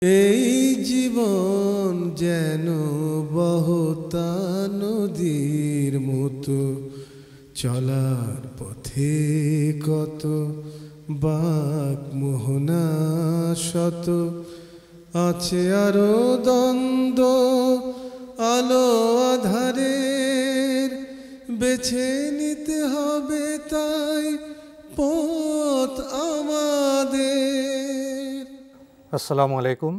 এই জীবন যেন বহতা নদীর মতো, চলার পথে কত বাক মোহনা শত, আছে আরো দ্বন্দ্ব আলো আধারের, বেছে নিতে হবে তাই পথ আমাদের। আসসালামু আলাইকুম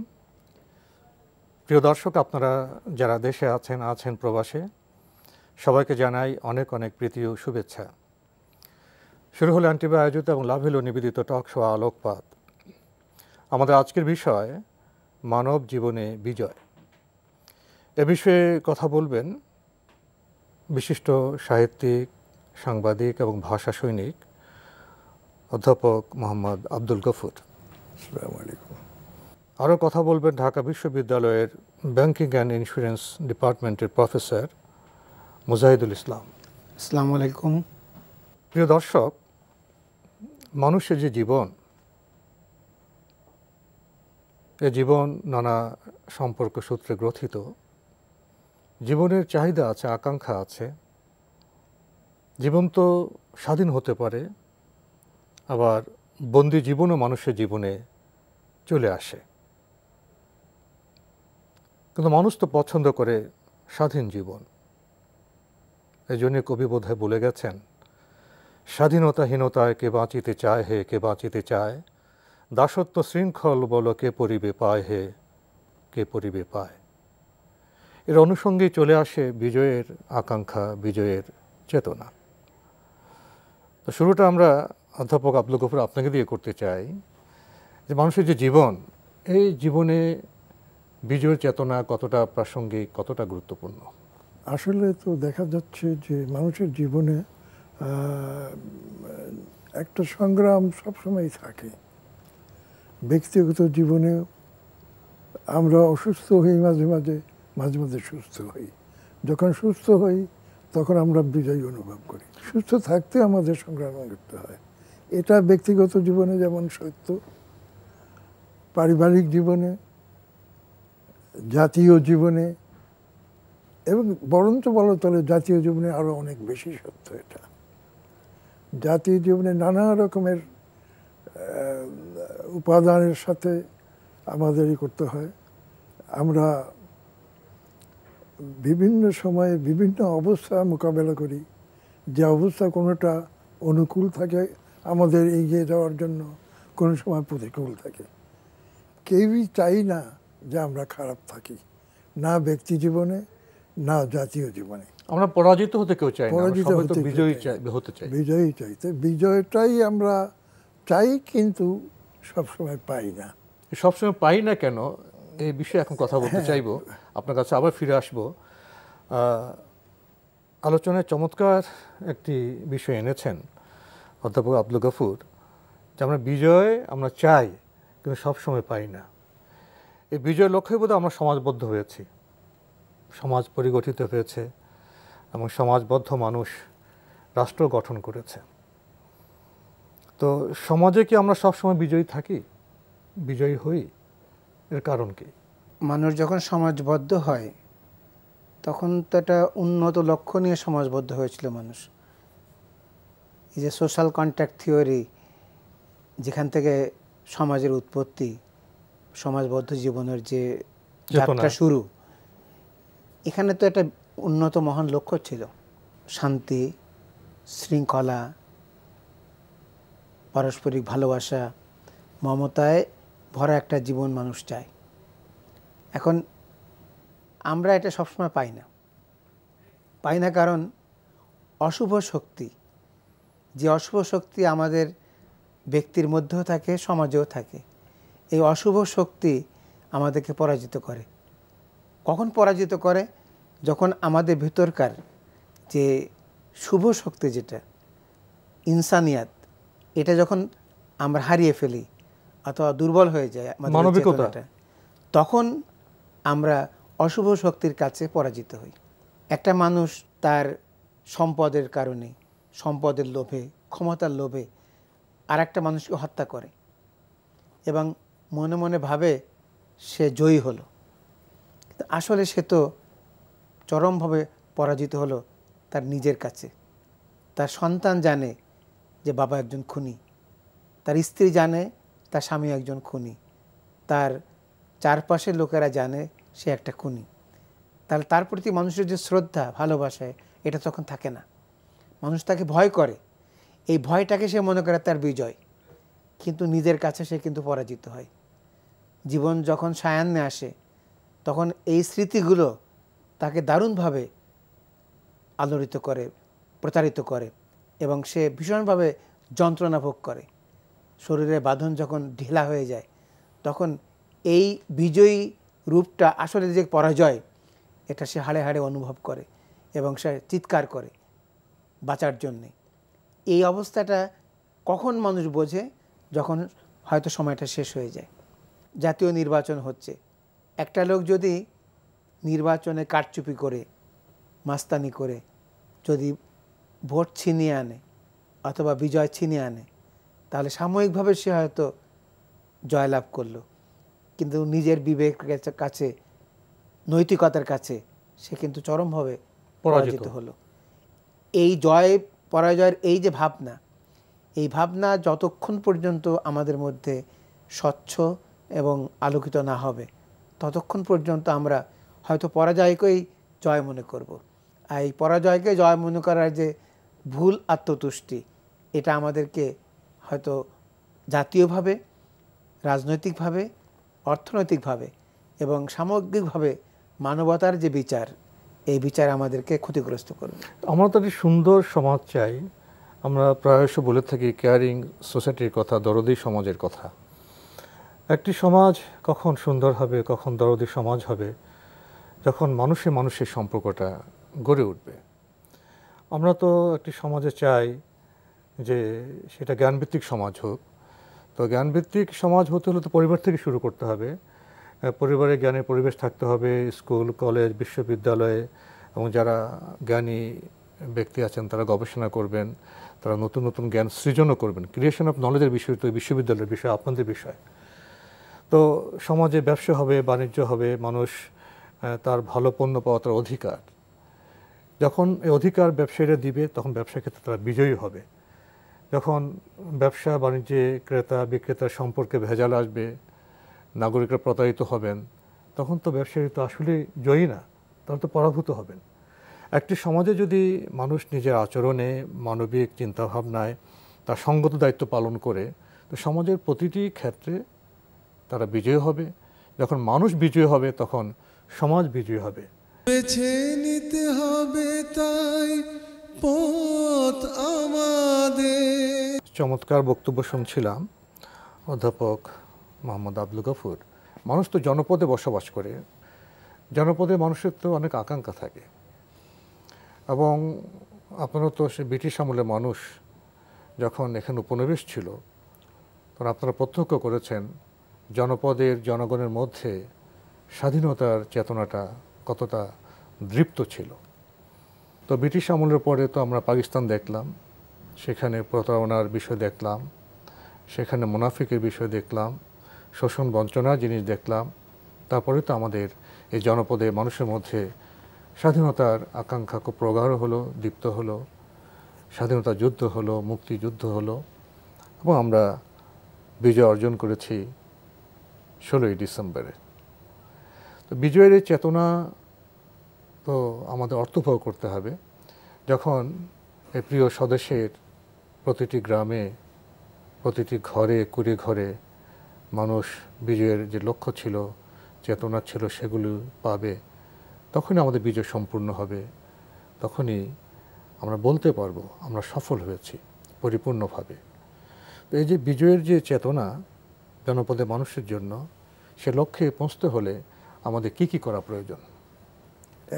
প্রিয় দর্শক, আপনারা যারা দেশে আছেন প্রবাসে, সবাইকে জানাই অনেক অনেক প্রীতি ও শুভেচ্ছা। শুরু হলো অ্যান্টিবা আয়োজিত এবং লাভ হলো নিবেদিত টক শো আলোকপাত। আমাদের আজকের বিষয় মানব জীবনে বিজয়। এ বিষয়ে কথা বলবেন বিশিষ্ট সাহিত্যিক, সাংবাদিক এবং ভাষা সৈনিক অধ্যাপক মোহাম্মদ আব্দুল গফুর। আসসালামু আলাইকুম। আরও কথা বলবেন ঢাকা বিশ্ববিদ্যালয়ের ব্যাংকিং অ্যান্ড ইন্স্যুরেন্স ডিপার্টমেন্টের প্রফেসর মুজাহিদুল ইসলাম। আসসালামু আলাইকুম। প্রিয় দর্শক, মানুষের যে জীবন, এ জীবন নানা সম্পর্ক সূত্রে গ্রথিত। জীবনের চাহিদা আছে, আকাঙ্ক্ষা আছে। জীবন তো স্বাধীন হতে পারে, আবার বন্দি জীবনও মানুষের জীবনে চলে আসে। কিন্তু মানুষ তো পছন্দ করে স্বাধীন জীবন। এই জন্য কবি বোধহয় বলে গেছেন, স্বাধীনতাহীনতায় কে বাঁচিতে চায় হে, কে বাঁচিতে চায়, দাসত্ব শৃঙ্খল বল কে পরিবে পায় হে, কে পরিবে পায়। এর অনুষঙ্গেই চলে আসে বিজয়ের আকাঙ্ক্ষা, বিজয়ের চেতনা। তো শুরুটা আমরা অধ্যাপক আব্দুল গফুর আপনাকে দিয়ে করতে চাই যে মানুষের যে জীবন, এই জীবনে বিজয়ের চেতনা কতটা প্রাসঙ্গিক, কতটা গুরুত্বপূর্ণ? আসলে তো দেখা যাচ্ছে যে মানুষের জীবনে একটা সংগ্রাম সবসময় থাকে। ব্যক্তিগত জীবনে আমরা অসুস্থ হই, মাঝে মাঝে সুস্থ হই। যখন সুস্থ হই তখন আমরা বিজয় অনুভব করি। সুস্থ থাকতে আমাদের সংগ্রাম করতে হয়। এটা ব্যক্তিগত জীবনে যেমন সত্য, পারিবারিক জীবনে, জাতীয় জীবনে, এবং বরঞ্চ বলা চলে জাতীয় জীবনে আরও অনেক বেশি সত্য এটা। জাতীয় জীবনে নানা রকমের উপাদানের সাথে আমাদেরই করতে হয়। আমরা বিভিন্ন সময়ে বিভিন্ন অবস্থা মোকাবেলা করি, যে অবস্থা কোনোটা অনুকূল থাকে আমাদের এগিয়ে যাওয়ার জন্য, কোনো সময় প্রতিকূল থাকে। কেউই চাই না যে আমরা খারাপ থাকি, না ব্যক্তি জীবনে না জাতীয় জীবনে। আমরা পরাজিত হতে কেউ চাই না, পরাজিত সবাই তো হতে বিজয়ী চাই। হতে চাই। বিজয়ী চাই, তো বিজয়টাই আমরা চাই, কিন্তু সবসময় পাই না। সবসময় পাই না কেন, এই বিষয়ে এখন কথা বলতে চাইবো। আপনার কাছে আবার ফিরে আসবো। আলোচনায় চমৎকার একটি বিষয় এনেছেন অধ্যাপক আব্দুল গফুর, যে আমরা বিজয় আমরা চাই কিন্তু সবসময় পাই না। এই বিজয় লক্ষ্যে বোধহয় আমরা সমাজবদ্ধ হয়েছি, সমাজ পরিগঠিত হয়েছে এবং সমাজবদ্ধ মানুষ রাষ্ট্র গঠন করেছে। তো সমাজে কি আমরা সবসময় বিজয়ী থাকি, বিজয়ী হই? এর কারণ কি? মানুষ যখন সমাজবদ্ধ হয় তখন তো একটা উন্নত লক্ষ্য নিয়ে সমাজবদ্ধ হয়েছিল মানুষ। এই যে সোশ্যাল কন্ট্রাক্ট থিওরি, যেখান থেকে সমাজের উৎপত্তি, সমাজবদ্ধ জীবনের যে যাত্রা শুরু, এখানে তো একটা উন্নত মহান লক্ষ্য ছিল। শান্তি, শৃঙ্খলা, পারস্পরিক ভালোবাসা, মমতায় ভরা একটা জীবন মানুষ চায়। এখন আমরা এটা সবসময় পাই না, কারণ অশুভ শক্তি, যে অশুভ শক্তি আমাদের ব্যক্তির মধ্যেও থাকে, সমাজেও থাকে, এই অশুভ শক্তি আমাদেরকে পরাজিত করে। কখন পরাজিত করে? যখন আমাদের ভিতরকার যে শুভ শক্তি, যেটা ইনসানিয়াত, এটা যখন আমরা হারিয়ে ফেলি অথবা দুর্বল হয়ে যায় মানবিকতা, তখন আমরা অশুভ শক্তির কাছে পরাজিত হই। একটা মানুষ তার সম্পদের কারণে, সম্পদের লোভে, ক্ষমতার লোভে আর একটা মানুষকে হত্যা করে এবং মনে মনে ভাবে সে জয়ী হলো, কিন্তু আসলে সে তো চরমভাবে পরাজিত হলো তার নিজের কাছে। তার সন্তান জানে যে বাবা একজন খুনি, তার স্ত্রী জানে তার স্বামী একজন খুনি, তার চারপাশের লোকেরা জানে সে একটা খুনি। তাহলে তার প্রতি মানুষের যে শ্রদ্ধা ভালোবাসা এটা তখন থাকে না, মানুষ তাকে ভয় করে। এই ভয়টাকে সে মনে করে তার বিজয়, কিন্তু নিজের কাছে সে কিন্তু পরাজিত হয়। জীবন যখন সায়ান্নে আসে তখন এই স্মৃতিগুলো তাকে দারুণভাবে আলোড়িত করে, প্রতারিত করে, এবং সে ভীষণভাবে যন্ত্রণা ভোগ করে। শরীরের বাঁধন যখন ঢিলা হয়ে যায় তখন এই বিজয়ী রূপটা আসলে যে পরাজয় এটা সে হাড়ে হাড়ে অনুভব করে এবং সে চিৎকার করে বাঁচার জন্যে। এই অবস্থাটা কখন মানুষ বোঝে? যখন হয়তো সময়টা শেষ হয়ে যায়। জাতীয় নির্বাচন হচ্ছে, একটা লোক যদি নির্বাচনে কারচুপি করে, মাস্তানি করে যদি ভোট ছিনিয়ে আনে অথবা বিজয় ছিনিয়ে আনে, তাহলে সাময়িকভাবে সে হয়তো জয়লাভ করলো, কিন্তু নিজের বিবেকের কাছে, নৈতিকতার কাছে সে কিন্তু চরমভাবে পরাজিত হলো। এই জয় পরাজয়ের এই যে ভাবনা, এই ভাবনা যতক্ষণ পর্যন্ত আমাদের মধ্যে স্বচ্ছ এবং আলোকিত না হবে ততক্ষণ পর্যন্ত আমরা হয়তো পরাজয়কেই জয় মনে করব। আর এই পরাজয়কে জয় মনে করার যে ভুল আত্মতুষ্টি, এটা আমাদেরকে হয়তো জাতীয়ভাবে, রাজনৈতিকভাবে, অর্থনৈতিকভাবে এবং সামগ্রিকভাবে মানবতার যে বিচার, এই বিচার আমাদেরকে ক্ষতিগ্রস্ত করবে। আমরা তো একটি সুন্দর সমাজ চাই। আমরা প্রায়শ বলে থাকি কেয়ারিং সোসাইটির কথা, দরদি সমাজের কথা। একটি সমাজ কখন সুন্দর হবে, কখন দরদি সমাজ হবে? যখন মানুষে মানুষের সম্পর্কটা গড়ে উঠবে। আমরা তো একটি সমাজে চাই যে সেটা জ্ঞানভিত্তিক সমাজ হোক। তো জ্ঞানভিত্তিক সমাজ হতে হলে তো পরিবার থেকে শুরু করতে হবে। পরিবারে জ্ঞানের পরিবেশ থাকতে হবে, স্কুল, কলেজ, বিশ্ববিদ্যালয়ে, এবং যারা জ্ঞানী ব্যক্তি আছেন তারা গবেষণা করবেন, তারা নতুন নতুন জ্ঞান সৃজনও করবেন। ক্রিয়েশন অফ নলেজের বিষয় তো বিশ্ববিদ্যালয়ের বিষয়, আপনাদের বিষয়। তো সমাজে ব্যবসা হবে, বাণিজ্য হবে, মানুষ তার ভালো পণ্য পাওয়া তার অধিকার। যখন এই অধিকার ব্যবসায়ীরা দিবে তখন ব্যবসা ক্ষেত্রে তারা বিজয়ী হবে। যখন ব্যবসা বাণিজ্যে ক্রেতা বিক্রেতার সম্পর্কে ভেজাল আসবে, নাগরিকরা প্রতারিত হবেন, তখন তো ব্যবসায়ী তো আসলে জয়ী না, তারা তো পরাভূত হবেন। একটি সমাজে যদি মানুষ নিজের আচরণে, মানবিক চিন্তাভাবনায় তার সঙ্গত দায়িত্ব পালন করে, তো সমাজের প্রতিটি ক্ষেত্রে তারা বিজয়ী হবে। যখন মানুষ বিজয়ী হবে তখন সমাজ বিজয়ী হবে। বেছে নিতে হবে তাই পথ আমাদের। চমৎকার বক্তব্য শুনছিলাম অধ্যাপক মোহাম্মদ আব্দুল গফুর। মানুষ তো জনপদে বসবাস করে, জনপদে মানুষের তো অনেক আকাঙ্ক্ষা থাকে, এবং আপনারা তো সে ব্রিটিশ আমলের মানুষ, যখন এখানে উপনিবেশ ছিল তখন আপনারা প্রত্যক্ষ করেছেন জনপদের জনগণের মধ্যে স্বাধীনতার চেতনাটা কতটা দৃপ্ত ছিল। তো ব্রিটিশ আমলের পরে তো আমরা পাকিস্তান দেখলাম, সেখানে প্রতারণার বিষয় দেখলাম, সেখানে মুনাফিকের বিষয় দেখলাম, শোষণ বঞ্চনার জিনিস দেখলাম। তারপরে তো আমাদের এই জনপদে মানুষের মধ্যে স্বাধীনতার আকাঙ্ক্ষা খুব প্রগাঢ় হলো, দীপ্ত হলো, স্বাধীনতা যুদ্ধ হলো, মুক্তিযুদ্ধ হলো, এবং আমরা বিজয় অর্জন করেছি 16ই ডিসেম্বরে। তো বিজয়ের এই চেতনা তো আমাদের অর্থবহ করতে হবে। যখন এই প্রিয় স্বদেশের প্রতিটি গ্রামে, প্রতিটি ঘরে, কুড়ে ঘরে মানুষ বিজয়ের যে লক্ষ্য ছিল, চেতনা ছিল, সেগুলো পাবে, তখনই আমাদের বিজয় সম্পূর্ণ হবে। তখনই আমরা বলতে পারবো আমরা সফল হয়েছি পরিপূর্ণভাবে। তো এই যে বিজয়ের যে চেতনা জনপদের মানুষের জন্য, সে লক্ষ্যে পৌঁছতে হলে আমাদের কি কি করা প্রয়োজন?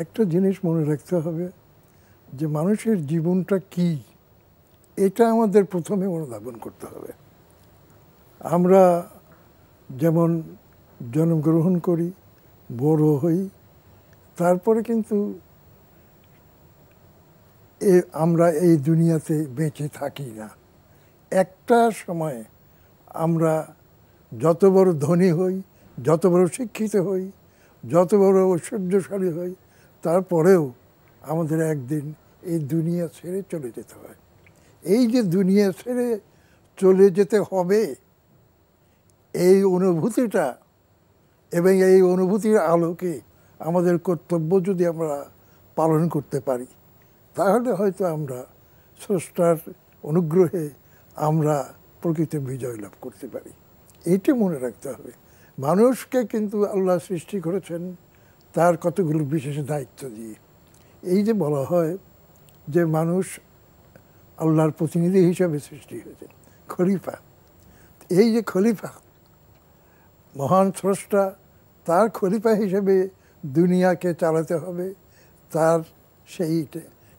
একটা জিনিস মনে রাখতে হবে যে মানুষের জীবনটা কি, এটা আমাদের প্রথমে অনুধাবন করতে হবে। আমরা যেমন জন্মগ্রহণ করি, বড় হই, তারপরে কিন্তু আমরা এই দুনিয়াতে বেঁচে থাকি না। একটা সময় আমরা যত বড় ধনী হই, যত বড় শিক্ষিত হই, যত বড় ঐশ্বর্যশালী হই, তারপরেও আমাদের একদিন এই দুনিয়া ছেড়ে চলে যেতে হয়। এই যে দুনিয়া ছেড়ে চলে যেতে হবে, এই অনুভূতিটা এবং এই অনুভূতির আলোকে আমাদের কর্তব্য যদি আমরা পালন করতে পারি, তাহলে হয়তো আমরা স্রষ্টার অনুগ্রহে আমরা প্রকৃত বিজয় লাভ করতে পারি। এইটা মনে রাখতে হবে। মানুষকে কিন্তু আল্লাহ সৃষ্টি করেছেন তার কতগুলো বিশেষ দায়িত্ব দিয়ে। এই যে বলা হয় যে মানুষ আল্লাহর প্রতিনিধি হিসাবে সৃষ্টি হয়েছে, খলিফা। এই যে খলিফা, মহান স্রষ্টা তার খলিফা হিসেবে দুনিয়াকে চালাতে হবে, তার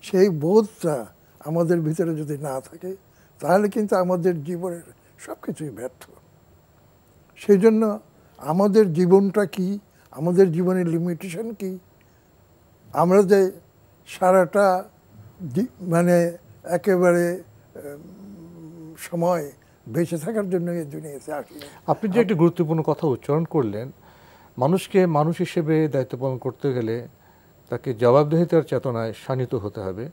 সেই বোধটা আমাদের ভিতরে যদি না থাকে, তাহলে কিন্তু আমাদের জীবনের সব কিছুই ব্যর্থ। সেই জন্য আমাদের জীবনটা কি, আমাদের জীবনের লিমিটেশন কি, আমরা যে সারাটা মানে একেবারে সময় বেঁচে থাকার জন্য এই দুনিয়াতে আসি। আপনি যে একটি গুরুত্বপূর্ণ কথা উচ্চারণ করলেন, মানুষকে মানুষ হিসেবে দায়িত্ব পালন করতে গেলে তাকে জবাবদিহিতার চেতনায় শানিত হতে হবে।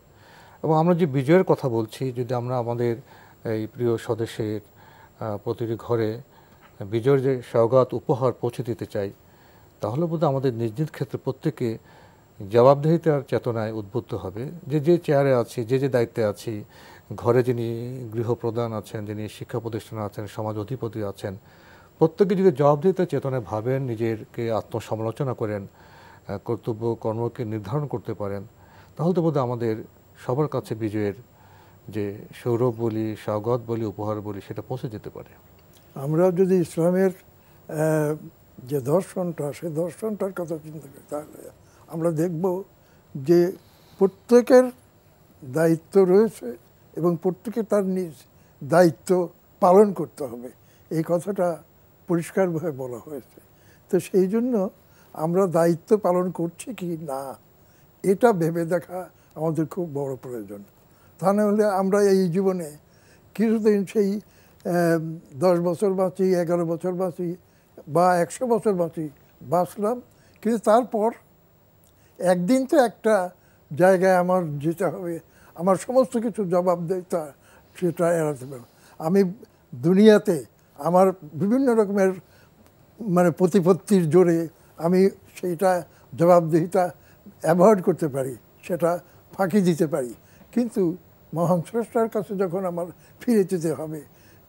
এবং আমরা যে বিজয়ের কথা বলছি, যদি আমরা আমাদের এই প্রিয় স্বদেশের প্রতিটি ঘরে বিজয়ের যে সওগাত উপহার পৌঁছে দিতে চাই, তাহলে বোধহয় আমাদের নিজ নিজ ক্ষেত্রে প্রত্যেকে জবাবদিহিতার চেতনায় উদ্বুদ্ধ হবে। যে চেয়ারে আছি, যে দায়িত্বে আছি, ঘরে যিনি গৃহপ্রধান আছেন, যিনি শিক্ষা প্রতিষ্ঠানে আছেন, সমাজ অধিপতি আছেন, প্রত্যেকে যদি জবাবদিহিতার চেতনায় ভাবেন, নিজেকে আত্মসমালোচনা করেন, কর্তব্য কর্মকে নির্ধারণ করতে পারেন, তাহলে তো বোধহয় আমাদের সবার কাছে বিজয়ের যে সৌরভ বলি, স্বাগত বলি, উপহার বলি, সেটা পৌঁছে যেতে পারে। আমরা যদি ইসলামের যে দর্শনটা, সেই দর্শনটার কথা চিন্তা করি, তাহলে আমরা দেখব যে প্রত্যেকের দায়িত্ব রয়েছে এবং প্রত্যেকে তার নিজ দায়িত্ব পালন করতে হবে, এই কথাটা পরিষ্কারভাবে বলা হয়েছে। তো সেই জন্য আমরা দায়িত্ব পালন করছি কি না, এটা ভেবে দেখা আমাদের খুব বড় প্রয়োজন। তা নাহলে আমরা এই জীবনে কিছুদিন সেই 10 বছর বাঁচি, 11 বছর বাঁচি বা 100 বছর বাঁচলাম, কিন্তু তারপর একদিন তো একটা জায়গায় আমার যেতে হবে, আমার সমস্ত কিছু জবাবদিহিতা সেটা এড়াতে পারবো। আমি দুনিয়াতে আমার বিভিন্ন রকমের মানে প্রতিপত্তির জোরে আমি সেইটা জবাবদিহিতা অ্যাভয়েড করতে পারি, সেটা ফাঁকি দিতে পারি, কিন্তু মহান স্রষ্টার কাছে যখন আমার ফিরে যেতে হবে,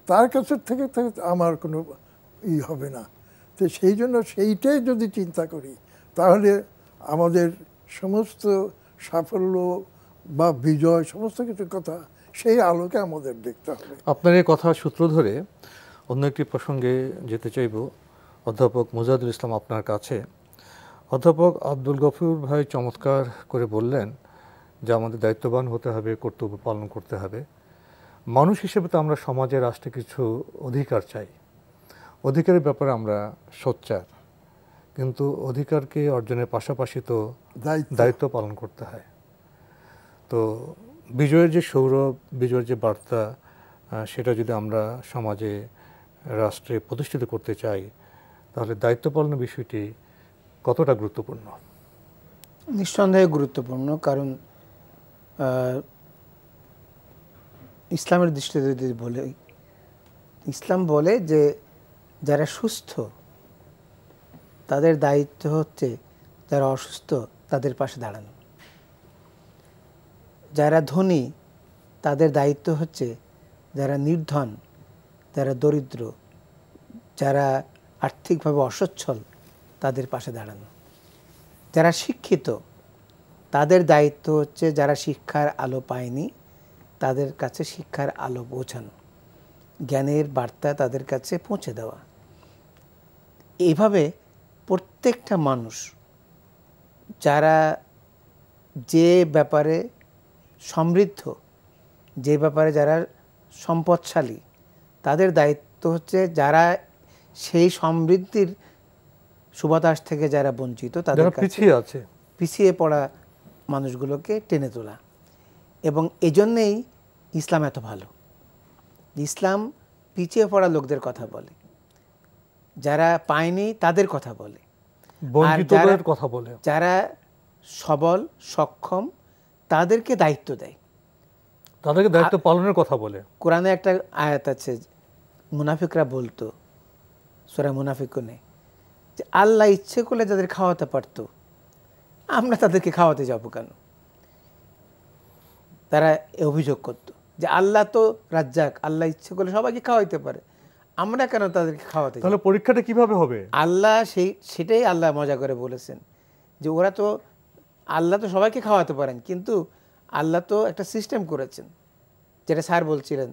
তার কাছে থেকে আমার কোনো হবে না। তো সেই জন্য সেইটাই যদি চিন্তা করি, তাহলে আমাদের সমস্ত সাফল্য বা বিজয় সমস্ত কিছুর কথা সেই আলোকে আমাদের দেখতে হবে। আপনার এই কথা সূত্র ধরে অন্য একটি প্রসঙ্গে যেতে চাইব। অধ্যাপক মুজাহিদুল ইসলাম আপনার কাছে। অধ্যাপক আব্দুল গফুর ভাই চমৎকার করে বললেন যে আমাদের দায়িত্ববান হতে হবে, কর্তব্য পালন করতে হবে। মানুষ হিসেবে তো আমরা সমাজে, রাষ্ট্রে কিছু অধিকার চাই, অধিকারের ব্যাপারে আমরা সোচ্চার, কিন্তু অধিকারকে অর্জনের পাশাপাশি তো দায়িত্ব পালন করতে হয়। তো বিজয়ের যে সৌরভ, বিজয়ের যে বার্তা, সেটা যদি আমরা সমাজে, রাষ্ট্রে প্রতিষ্ঠিত করতে চাই, তাহলে দায়িত্ব পালনের বিষয়টি কতটা গুরুত্বপূর্ণ? নিঃসন্দেহে গুরুত্বপূর্ণ, কারণ ইসলামের দৃষ্টিতে যদি বলে, ইসলাম বলে যে যারা সুস্থ তাদের দায়িত্ব হচ্ছে যারা অসুস্থ তাদের পাশে দাঁড়ানো, যারা ধনী তাদের দায়িত্ব হচ্ছে যারা নির্ধন, যারা দরিদ্র, যারা আর্থিকভাবে অসচ্ছল তাদের পাশে দাঁড়ানো, যারা শিক্ষিত তাদের দায়িত্ব হচ্ছে যারা শিক্ষার আলো পায়নি তাদের কাছে শিক্ষার আলো পৌঁছানো, জ্ঞানের বার্তা তাদের কাছে পৌঁছে দেওয়া। এইভাবে প্রত্যেকটা মানুষ যারা যে ব্যাপারে সমৃদ্ধ, যে ব্যাপারে যারা সম্পদশালী, তাদের দায়িত্ব হচ্ছে যারা সেই সমৃদ্ধির সুবাতাস থেকে যারা বঞ্চিত, তাদের কাছে পিছিয়ে পড়া মানুষগুলোকে টেনে তোলা। এবং এজন্যেই ইসলাম এত ভালো। ইসলাম পিছিয়ে পড়া লোকদের কথা বলে, যারা পায়নি তাদের কথা বলে, বঞ্চিতদের কথা বলে, যারা সবল সক্ষম তাদেরকে দায়িত্ব দেয়, তাদেরকে দায়িত্ব পালনের কথা বলে। কোরআনে একটা আয়াত আছে, মুনাফিকরা বলতো সূরা মুনাফিকুনে, যে আল্লাহ ইচ্ছে করলে যাদের খাওয়াতে পারতো আমরা তাদেরকে খাওয়াতে যাব কেন? তারা অভিযোগ করতো যে আল্লাহ তো রাজ্জাক, আল্লাহ ইচ্ছে করলে সবাইকে খাওয়াইতে পারে, আমরা কেন তাদেরকে খাওয়াতে যাব? তাহলে পরীক্ষাটা কিভাবে হবে? আল্লাহ সেটাই আল্লাহ মজা করে বলেছেন যে ওরা তো, আল্লাহ তো সবাইকে খাওয়াতে পারেন, কিন্তু আল্লাহ তো একটা সিস্টেম করেছেন, যেটা স্যার বলছিলেন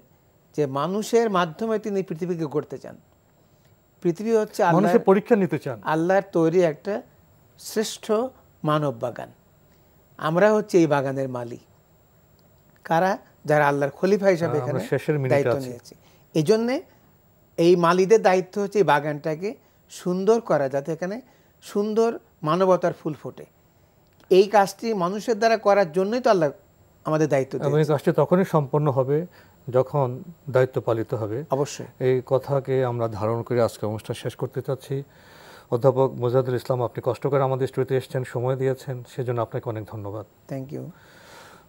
যে মানুষের মাধ্যমে তিনি পৃথিবীকে গড়তে চান। পৃথিবী হচ্ছে মানুষের পরীক্ষা নিতে চান, আল্লাহর তৈরি একটা শ্রেষ্ঠ মানব বাগান। আমরা হচ্ছে এই বাগানের মালিক। কারা? যারা আল্লাহর খলিফা হিসাবে এখানে দায়িত্ব নিয়েছে। এই জন্যে এই মালিদের দায়িত্ব হচ্ছে এই বাগানটাকে সুন্দর করা, যাতে এখানে সুন্দর মানবতার ফুল ফোটে। এই কাজটি মানুষের দ্বারা করার জন্যই তো আল্লাহ আমাদের দায়িত্ব দিয়েছেন। এই কাজটি তখনই সম্পন্ন হবে যখন দায়িত্ব পালিত হবে। অবশ্যই এই কথাকে আমরা ধারণ করে আজকে অনুষ্ঠান শেষ করতে চাচ্ছি। অধ্যাপক মোজাহিদুল ইসলাম, আপনি কষ্ট করে আমাদের স্টুডিওতে এসেছেন, সময় দিয়েছেন, সেজন্য আপনাকে অনেক ধন্যবাদ। Thank you.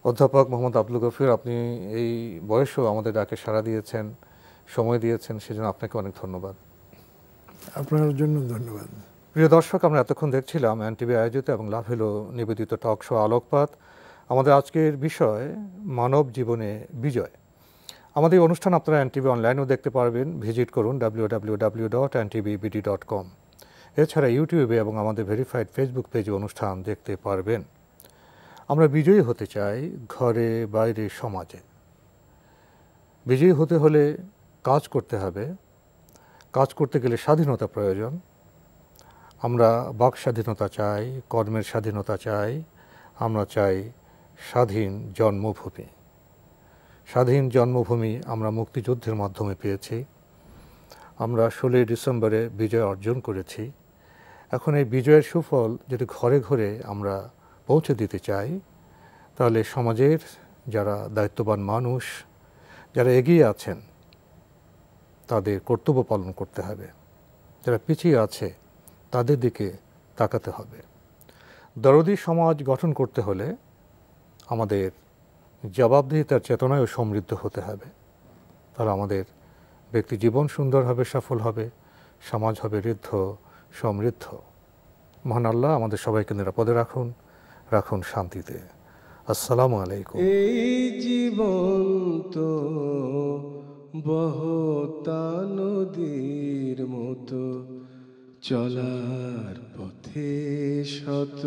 অধ্যাপক মোহাম্মদ আব্দুল গফুর, আপনি এই বয়সেও আমাদের ডাকে সাড়া দিয়েছেন, সময় দিয়েছেন, সেজন্য আপনাকে অনেক ধন্যবাদ। আপনার জন্য ধন্যবাদ। প্রিয় দর্শক, আমরা এতক্ষণ দেখছিলাম এনটিভি আয়োজিত এবং লাভ হলো নিবেদিত টক শো আলোকপাত। আমাদের আজকের বিষয় মানব জীবনে বিজয়। আমাদের অনুষ্ঠান আপনারা এনটিভি অনলাইনেও দেখতে পারবেন, ভিজিট করুন www.ntvbd.com। এছাড়া ইউটিউবে এবং আমাদের ভেরিফাইড ফেসবুক পেজে অনুষ্ঠান দেখতে পারবেন। আমরা বিজয়ী হতে চাই ঘরে বাইরে সমাজে। বিজয়ী হতে হলে কাজ করতে হবে, কাজ করতে গেলে স্বাধীনতা প্রয়োজন। আমরা বাক স্বাধীনতা চাই, কর্মের স্বাধীনতা চাই, আমরা চাই স্বাধীন জন্মভূমি। স্বাধীন জন্মভূমি আমরা মুক্তিযুদ্ধের মাধ্যমে পেয়েছি। আমরা 16 ডিসেম্বরে বিজয় অর্জন করেছি। এখন এই বিজয়ের সুফল যদি ঘরে ঘরে আমরা পৌঁছে দিতে চাই, তাহলে সমাজের যারা দায়িত্ববান মানুষ, যারা এগিয়ে আছেন, তাদের কর্তব্য পালন করতে হবে। যারা পিছিয়ে আছে তাদের দিকে তাকাতে হবে। দরদি সমাজ গঠন করতে হলে আমাদের জবাবদিহিতার চেতনায়ও সমৃদ্ধ হতে হবে। তাহলে আমাদের ব্যক্তি জীবন সুন্দর হবে, সফল হবে, সমাজ হবে ঋদ্ধ সমৃদ্ধ। মহান আল্লাহ আমাদের সবাইকে নিরাপদে রাখুন, রাখুন শান্তিতে। আসসালামু আলাইকুম। এই জীবন তো বহতা নদীর মতো, চলার পথে শত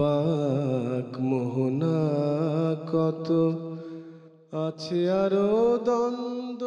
বাঁক মোহনা কত, আছে আরো দ্বন্দ্ব